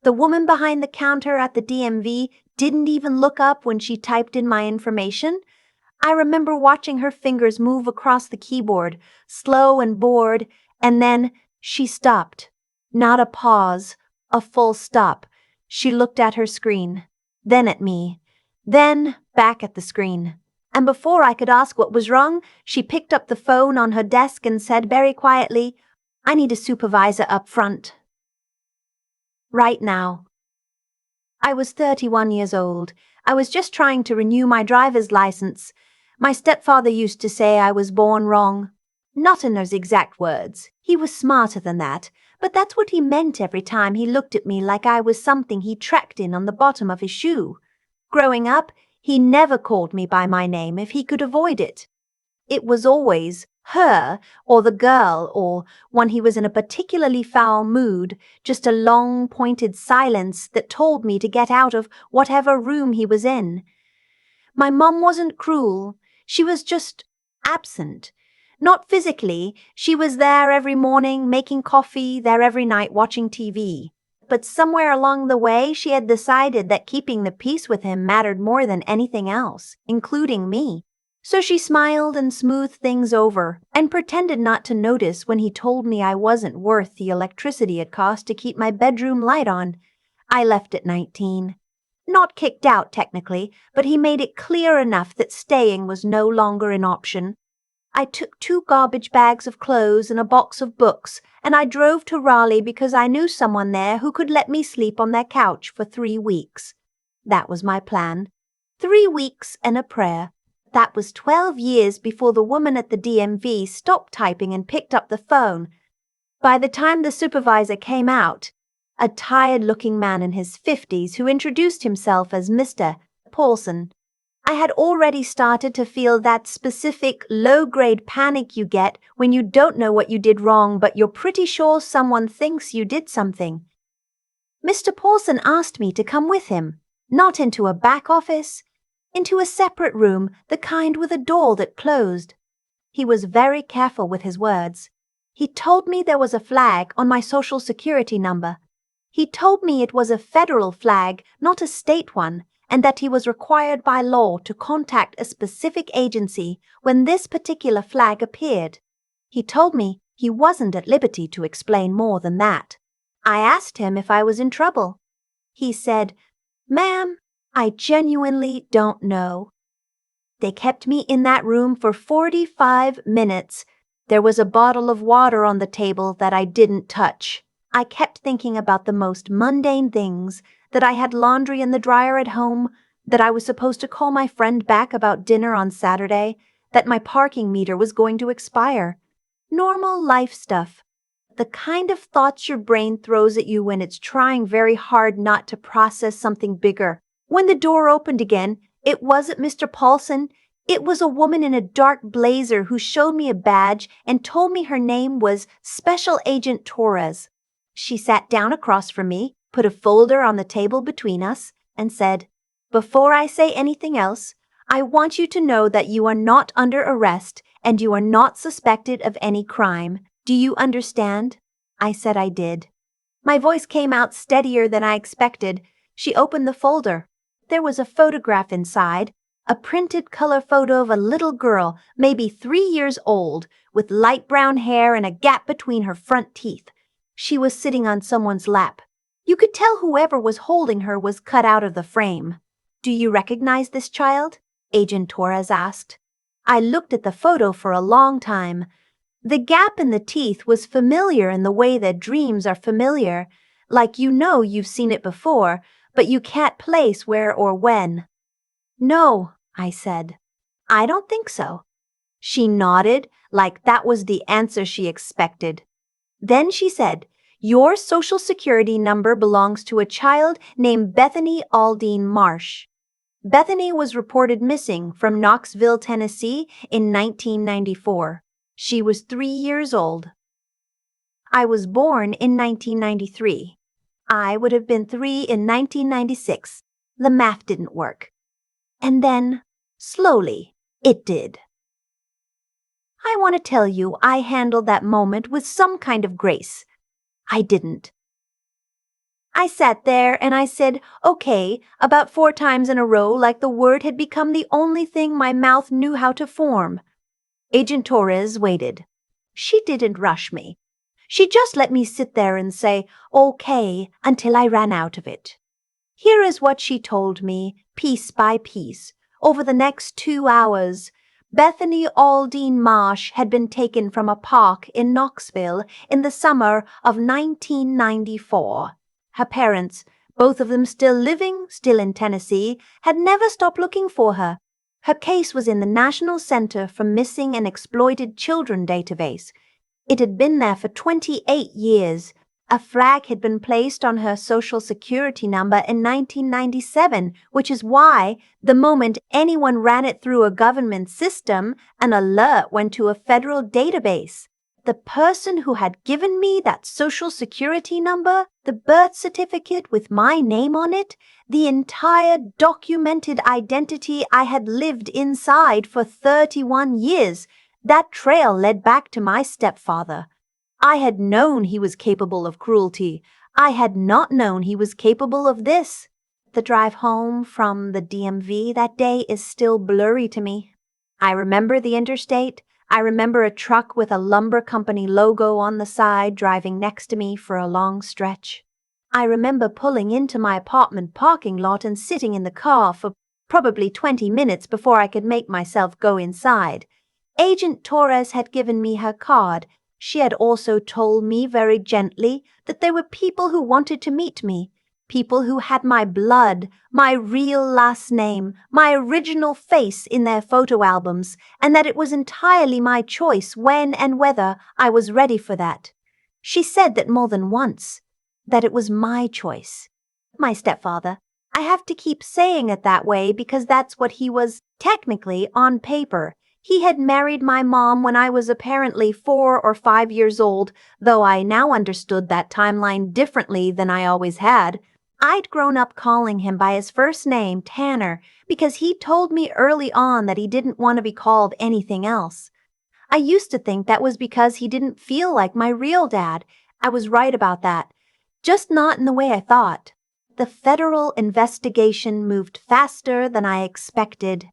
The woman behind the counter at the DMV didn't even look up when she typed in my information. I remember watching her fingers move across the keyboard, slow and bored, and then she stopped. Not a pause, a full stop. She looked at her screen, then at me, then back at the screen. And before I could ask what was wrong, she picked up the phone on her desk and said very quietly, "I need a supervisor up front. Right now." I was 31 years old. I was just trying to renew my driver's license. My stepfather used to say I was born wrong. Not in those exact words. He was smarter than that, but that's what he meant every time he looked at me like I was something he tracked in on the bottom of his shoe. Growing up, he never called me by my name if he could avoid it. It was always her or the girl, or when he was in a particularly foul mood, just a long, pointed silence that told me to get out of whatever room he was in. My mom wasn't cruel. She was just absent. Not physically. She was there every morning, making coffee, there every night, watching TV. But somewhere along the way, she had decided that keeping the peace with him mattered more than anything else, including me. So she smiled and smoothed things over and pretended not to notice when he told me I wasn't worth the electricity it cost to keep my bedroom light on. I left at 19. Not kicked out, technically, but he made it clear enough that staying was no longer an option. I took 2 garbage bags of clothes and a box of books, and I drove to Raleigh because I knew someone there who could let me sleep on their couch for 3 weeks. That was my plan. 3 weeks and a prayer. That was 12 years before the woman at the DMV stopped typing and picked up the phone. By the time the supervisor came out, a tired-looking man in his 50s who introduced himself as Mr. Paulson, I had already started to feel that specific low-grade panic you get when you don't know what you did wrong but you're pretty sure someone thinks you did something. Mr. Paulson asked me to come with him, not into a back office, into a separate room, the kind with a door that closed. He was very careful with his words. He told me there was a flag on my Social Security number. He told me it was a federal flag, not a state one, and that he was required by law to contact a specific agency when this particular flag appeared. He told me he wasn't at liberty to explain more than that. I asked him if I was in trouble. He said, "Ma'am, I genuinely don't know." They kept me in that room for 45 minutes. There was a bottle of water on the table that I didn't touch. I kept thinking about the most mundane things, that I had laundry in the dryer at home, that I was supposed to call my friend back about dinner on Saturday, that my parking meter was going to expire. Normal life stuff. The kind of thoughts your brain throws at you when it's trying very hard not to process something bigger. When the door opened again, it wasn't Mr. Paulson. It was a woman in a dark blazer who showed me a badge and told me her name was Special Agent Torres. She sat down across from me, put a folder on the table between us, and said, "Before I say anything else, I want you to know that you are not under arrest and you are not suspected of any crime. Do you understand?" I said I did. My voice came out steadier than I expected. She opened the folder. There was a photograph inside, a printed color photo of a little girl, maybe 3 years old, with light brown hair and a gap between her front teeth. She was sitting on someone's lap. You could tell whoever was holding her was cut out of the frame. "Do you recognize this child?" Agent Torres asked. I looked at the photo for a long time. The gap in the teeth was familiar in the way that dreams are familiar, like you've seen it before, but you can't place where or when. "No," I said. "I don't think so." She nodded, like that was the answer she expected. Then she said, "Your Social Security number belongs to a child named Bethany Aldine Marsh. Bethany was reported missing from Knoxville, Tennessee in 1994. She was 3 years old. I was born in 1993. I would have been 3 in 1996. The math didn't work. And then, slowly, it did. I want to tell you I handled that moment with some kind of grace. I didn't. I sat there and I said, okay, about 4 times in a row, like the word had become the only thing my mouth knew how to form. Agent Torres waited. She didn't rush me. She just let me sit there and say, okay, until I ran out of it. Here is what she told me, piece by piece, over the next 2 hours. Bethany Aldine Marsh had been taken from a park in Knoxville in the summer of 1994. Her parents, both of them still living, still in Tennessee, had never stopped looking for her. Her case was in the National Center for Missing and Exploited Children database. It had been there for 28 years. A flag had been placed on her Social Security number in 1997, which is why, the moment anyone ran it through a government system, an alert went to a federal database. The person who had given me that Social Security number, the birth certificate with my name on it, the entire documented identity I had lived inside for 31 years, that trail led back to my stepfather. I had known he was capable of cruelty. I had not known he was capable of this. The drive home from the DMV that day is still blurry to me. I remember the interstate. I remember a truck with a lumber company logo on the side driving next to me for a long stretch. I remember pulling into my apartment parking lot and sitting in the car for probably 20 minutes before I could make myself go inside. Agent Torres had given me her card. She had also told me very gently that there were people who wanted to meet me, people who had my blood, my real last name, my original face in their photo albums, and that it was entirely my choice when and whether I was ready for that. She said that more than once, that it was my choice. My stepfather. I have to keep saying it that way because that's what he was, technically, on paper. He had married my mom when I was apparently 4 or 5 years old, though I now understood that timeline differently than I always had. I'd grown up calling him by his first name, Tanner, because he told me early on that he didn't want to be called anything else. I used to think that was because he didn't feel like my real dad. I was right about that, just not in the way I thought. The federal investigation moved faster than I expected.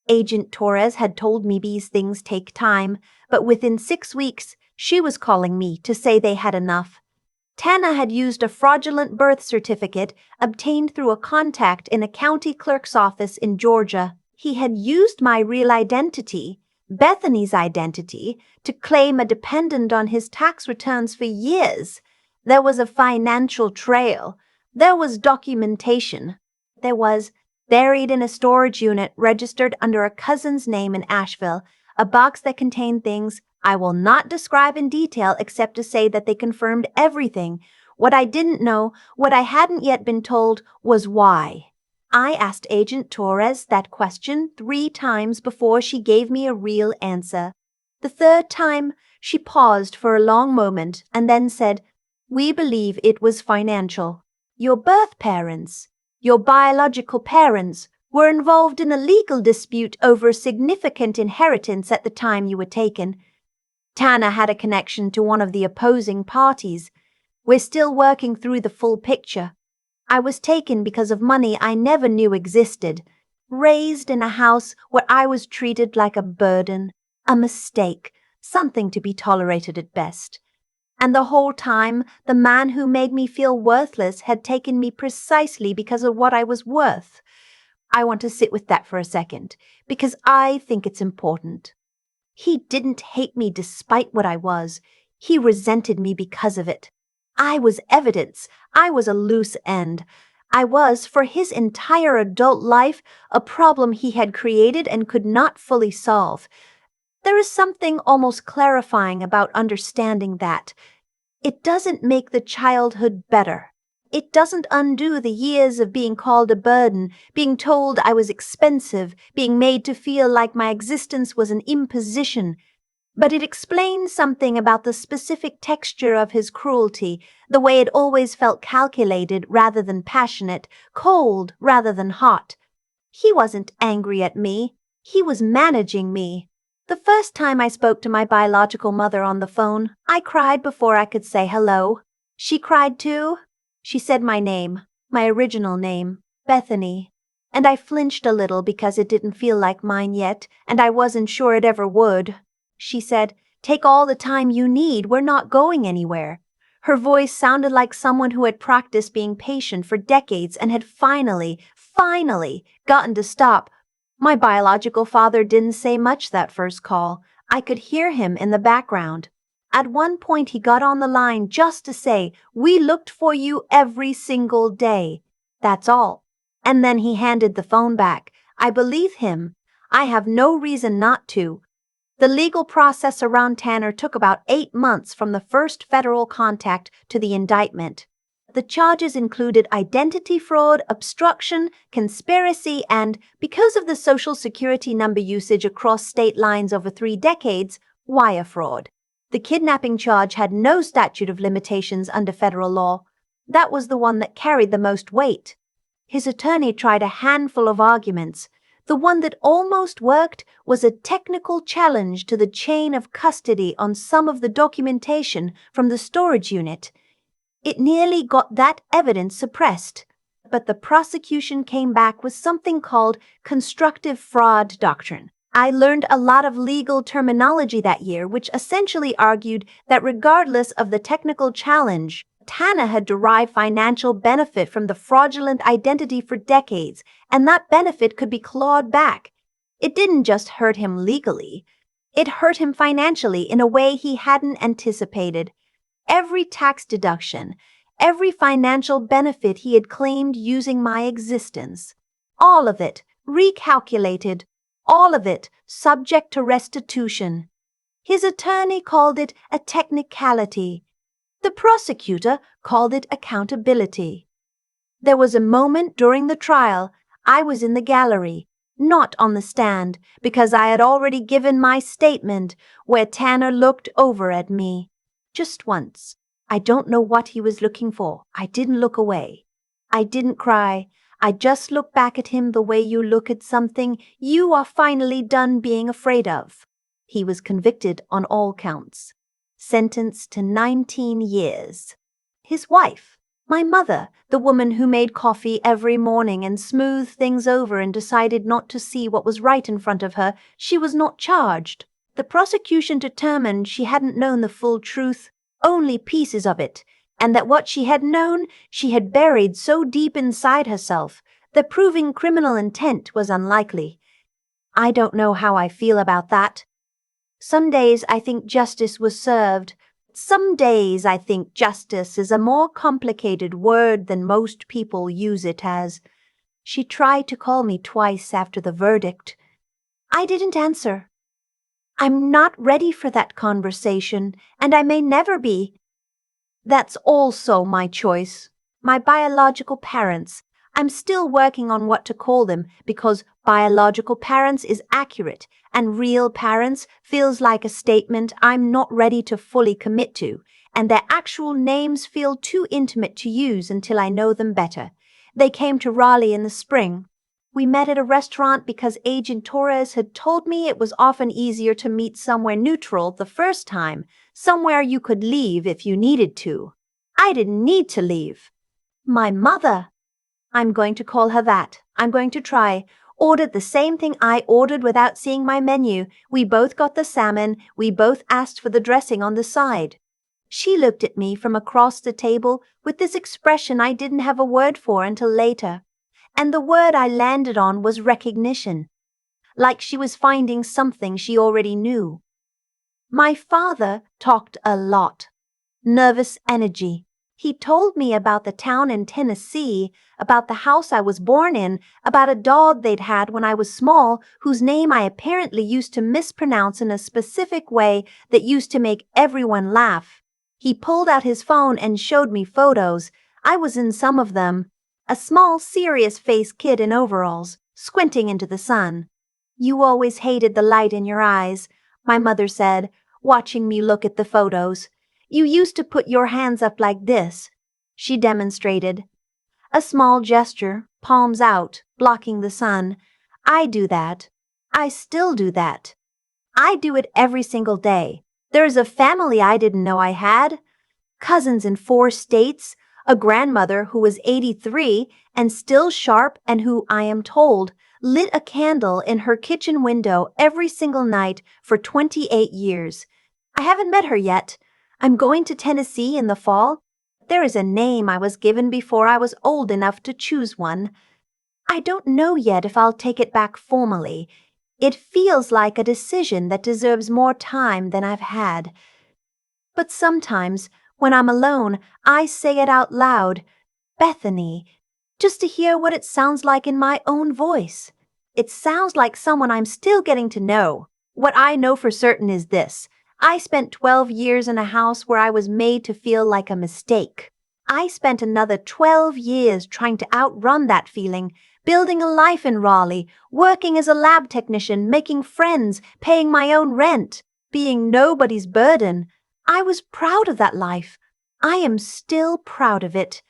Agent Torres had told me these things take time, but within 6 weeks, she was calling me to say they had enough. Tana had used a fraudulent birth certificate obtained through a contact in a county clerk's office in Georgia. He had used my real identity, Bethany's identity, to claim a dependent on his tax returns for years. There was a financial trail. There was documentation. There was, buried in a storage unit registered under a cousin's name in Asheville, a box that contained things I will not describe in detail except to say that they confirmed everything. What I didn't know, what I hadn't yet been told, was why. I asked Agent Torres that question 3 times before she gave me a real answer. The 3rd time, she paused for a long moment and then said, "We believe it was financial. Your birth parents, your biological parents, were involved in a legal dispute over a significant inheritance at the time you were taken. Tana had a connection to one of the opposing parties. We're still working through the full picture. I was taken because of money I never knew existed, raised in a house where I was treated like a burden, a mistake, something to be tolerated at best. And the whole time, the man who made me feel worthless had taken me precisely because of what I was worth. I want to sit with that for a second, because I think it's important. He didn't hate me despite what I was. He resented me because of it. I was evidence. I was a loose end. I was, for his entire adult life, a problem he had created and could not fully solve. There is something almost clarifying about understanding that. It doesn't make the childhood better. It doesn't undo the years of being called a burden, being told I was expensive, being made to feel like my existence was an imposition. But it explains something about the specific texture of his cruelty, the way it always felt calculated rather than passionate, cold rather than hot. He wasn't angry at me. He was managing me. The first time I spoke to my biological mother on the phone, I cried before I could say hello. She cried too. She said my name, my original name, Bethany, and I flinched a little because it didn't feel like mine yet, and I wasn't sure it ever would. She said, "Take all the time you need, we're not going anywhere." Her voice sounded like someone who had practiced being patient for decades and had finally gotten to stop. My biological father didn't say much that first call. I could hear him in the background. At one point he got on the line just to say, "We looked for you every single day." That's all. And then he handed the phone back. I believe him. I have no reason not to. The legal process around Tanner took about 8 months from the first federal contact to the indictment. The charges included identity fraud, obstruction, conspiracy, and, because of the Social Security number usage across state lines over 3 decades, wire fraud. The kidnapping charge had no statute of limitations under federal law. That was the one that carried the most weight. His attorney tried a handful of arguments. The one that almost worked was a technical challenge to the chain of custody on some of the documentation from the storage unit. It nearly got that evidence suppressed, but the prosecution came back with something called constructive fraud doctrine. I learned a lot of legal terminology that year, which essentially argued that regardless of the technical challenge, Tanner had derived financial benefit from the fraudulent identity for decades, and that benefit could be clawed back. It didn't just hurt him legally. It hurt him financially in a way he hadn't anticipated. Every tax deduction, every financial benefit he had claimed using my existence, all of it recalculated, all of it subject to restitution. His attorney called it a technicality. The prosecutor called it accountability. There was a moment during the trial I was in the gallery, not on the stand, because I had already given my statement, where Tanner looked over at me. Just once. I don't know what he was looking for. I didn't look away. I didn't cry. I just looked back at him the way you look at something you are finally done being afraid of. He was convicted on all counts. Sentenced to 19 years. His wife, my mother, the woman who made coffee every morning and smoothed things over and decided not to see what was right in front of her, she was not charged. The prosecution determined she hadn't known the full truth, only pieces of it, and that what she had known she had buried so deep inside herself that proving criminal intent was unlikely. I don't know how I feel about that. Some days I think justice was served. Some days I think justice is a more complicated word than most people use it as. She tried to call me twice after the verdict. I didn't answer. I'm not ready for that conversation, and I may never be. That's also my choice. My biological parents. I'm still working on what to call them because biological parents is accurate and real parents feels like a statement I'm not ready to fully commit to, and their actual names feel too intimate to use until I know them better. They came to Raleigh in the spring. We met at a restaurant because Agent Torres had told me it was often easier to meet somewhere neutral the first time, somewhere you could leave if you needed to. I didn't need to leave. My mother. I'm going to call her that. I'm going to try. Ordered the same thing I ordered without seeing my menu. We both got the salmon. We both asked for the dressing on the side. She looked at me from across the table with this expression I didn't have a word for until later. And the word I landed on was recognition, like she was finding something she already knew. My father talked a lot. Nervous energy. He told me about the town in Tennessee, about the house I was born in, about a dog they'd had when I was small, whose name I apparently used to mispronounce in a specific way that used to make everyone laugh. He pulled out his phone and showed me photos. I was in some of them. A small, serious-faced kid in overalls, squinting into the sun. You always hated the light in your eyes, my mother said, watching me look at the photos. You used to put your hands up like this. She demonstrated. A small gesture, palms out, blocking the sun. I do that. I still do that. I do it every single day. There is a family I didn't know I had. Cousins in 4 states. A grandmother who was 83 and still sharp and who, I am told, lit a candle in her kitchen window every single night for 28 years. I haven't met her yet. I'm going to Tennessee in the fall. There is a name I was given before I was old enough to choose one. I don't know yet if I'll take it back formally. It feels like a decision that deserves more time than I've had. But sometimes, when I'm alone, I say it out loud, Bethany, just to hear what it sounds like in my own voice. It sounds like someone I'm still getting to know. What I know for certain is this. I spent 12 years in a house where I was made to feel like a mistake. I spent another 12 years trying to outrun that feeling, building a life in Raleigh, working as a lab technician, making friends, paying my own rent, being nobody's burden. I was proud of that life. I am still proud of it.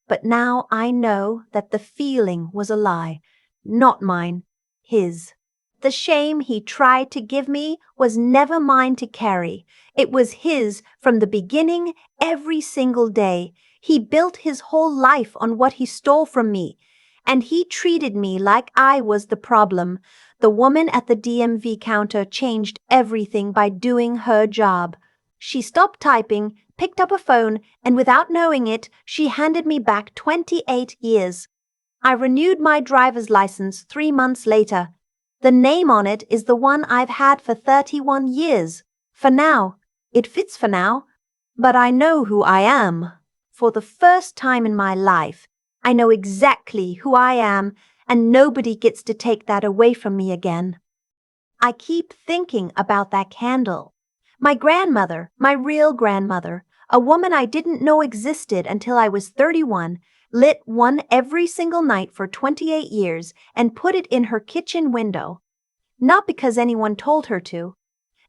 But now I know that the feeling was a lie. Not mine. His. The shame he tried to give me was never mine to carry. It was his from the beginning, every single day. He built his whole life on what he stole from me. And he treated me like I was the problem. The woman at the DMV counter changed everything by doing her job. She stopped typing, picked up a phone, and without knowing it, she handed me back 28 years. I renewed my driver's license 3 months later. The name on it is the one I've had for 31 years. For now. It fits for now. But I know who I am. For the first time in my life, I know exactly who I am, and nobody gets to take that away from me again. I keep thinking about that candle. My grandmother, my real grandmother, a woman I didn't know existed until I was 31, lit one every single night for 28 years and put it in her kitchen window. Not because anyone told her to.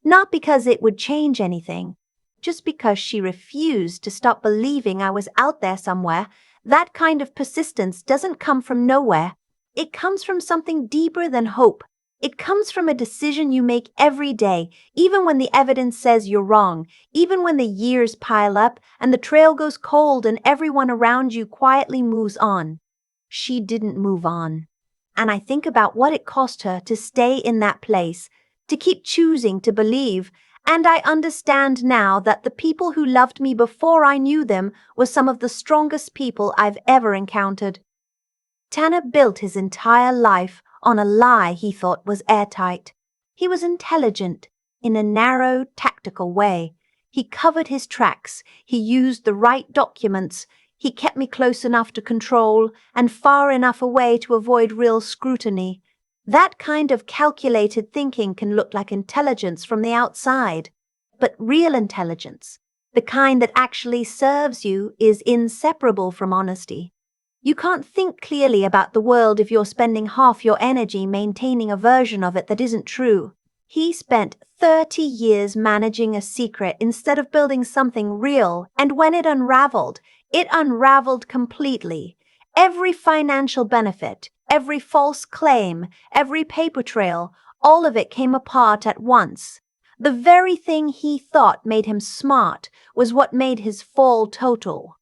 Not because it would change anything. Just because she refused to stop believing I was out there somewhere. That kind of persistence doesn't come from nowhere. It comes from something deeper than hope. It comes from a decision you make every day, even when the evidence says you're wrong, even when the years pile up and the trail goes cold and everyone around you quietly moves on. She didn't move on. And I think about what it cost her to stay in that place, to keep choosing to believe, and I understand now that the people who loved me before I knew them were some of the strongest people I've ever encountered. Tanner built his entire life on a lie he thought was airtight. He was intelligent, in a narrow, tactical way. He covered his tracks. He used the right documents. He kept me close enough to control and far enough away to avoid real scrutiny. That kind of calculated thinking can look like intelligence from the outside. But real intelligence, the kind that actually serves you, is inseparable from honesty. You can't think clearly about the world if you're spending half your energy maintaining a version of it that isn't true. He spent 30 years managing a secret instead of building something real, and when it unraveled completely. Every financial benefit, every false claim, every paper trail, all of it came apart at once. The very thing he thought made him smart was what made his fall total.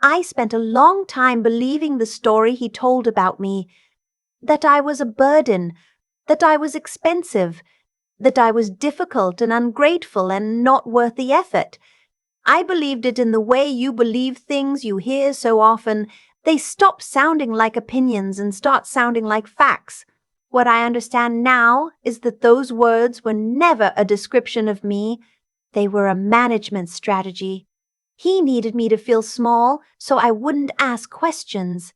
I spent a long time believing the story he told about me, that I was a burden, that I was expensive, that I was difficult and ungrateful and not worth the effort. I believed it in the way you believe things you hear so often. They stop sounding like opinions and start sounding like facts. What I understand now is that those words were never a description of me. They were a management strategy. He needed me to feel small so I wouldn't ask questions.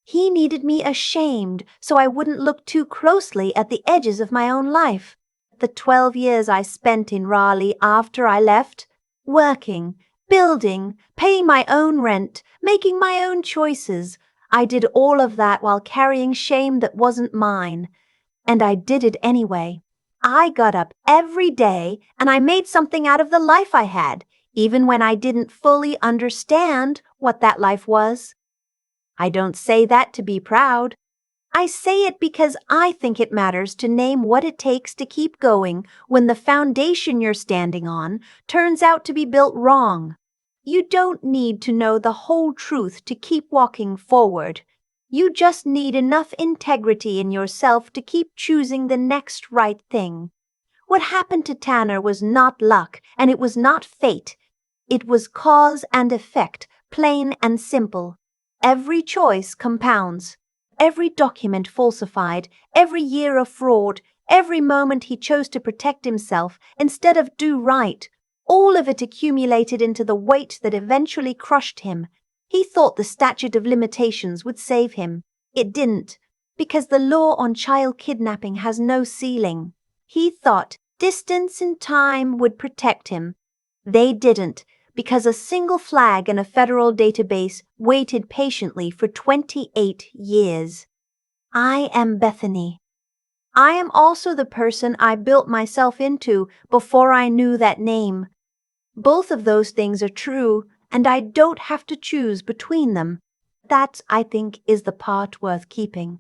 He needed me ashamed so I wouldn't look too closely at the edges of my own life. The 12 years I spent in Raleigh after I left, working, building, paying my own rent, making my own choices, I did all of that while carrying shame that wasn't mine. And I did it anyway. I got up every day and I made something out of the life I had, even when I didn't fully understand what that life was. I don't say that to be proud. I say it because I think it matters to name what it takes to keep going when the foundation you're standing on turns out to be built wrong. You don't need to know the whole truth to keep walking forward. You just need enough integrity in yourself to keep choosing the next right thing. What happened to Tanner was not luck, and it was not fate. It was cause and effect, plain and simple. Every choice compounds. Every document falsified, every year of fraud, every moment he chose to protect himself instead of do right, all of it accumulated into the weight that eventually crushed him. He thought the statute of limitations would save him. It didn't, because the law on child kidnapping has no ceiling. He thought distance and time would protect him. They didn't, because a single flag in a federal database waited patiently for 28 years. I am Bethany. I am also the person I built myself into before I knew that name. Both of those things are true, and I don't have to choose between them. That, I think, is the part worth keeping.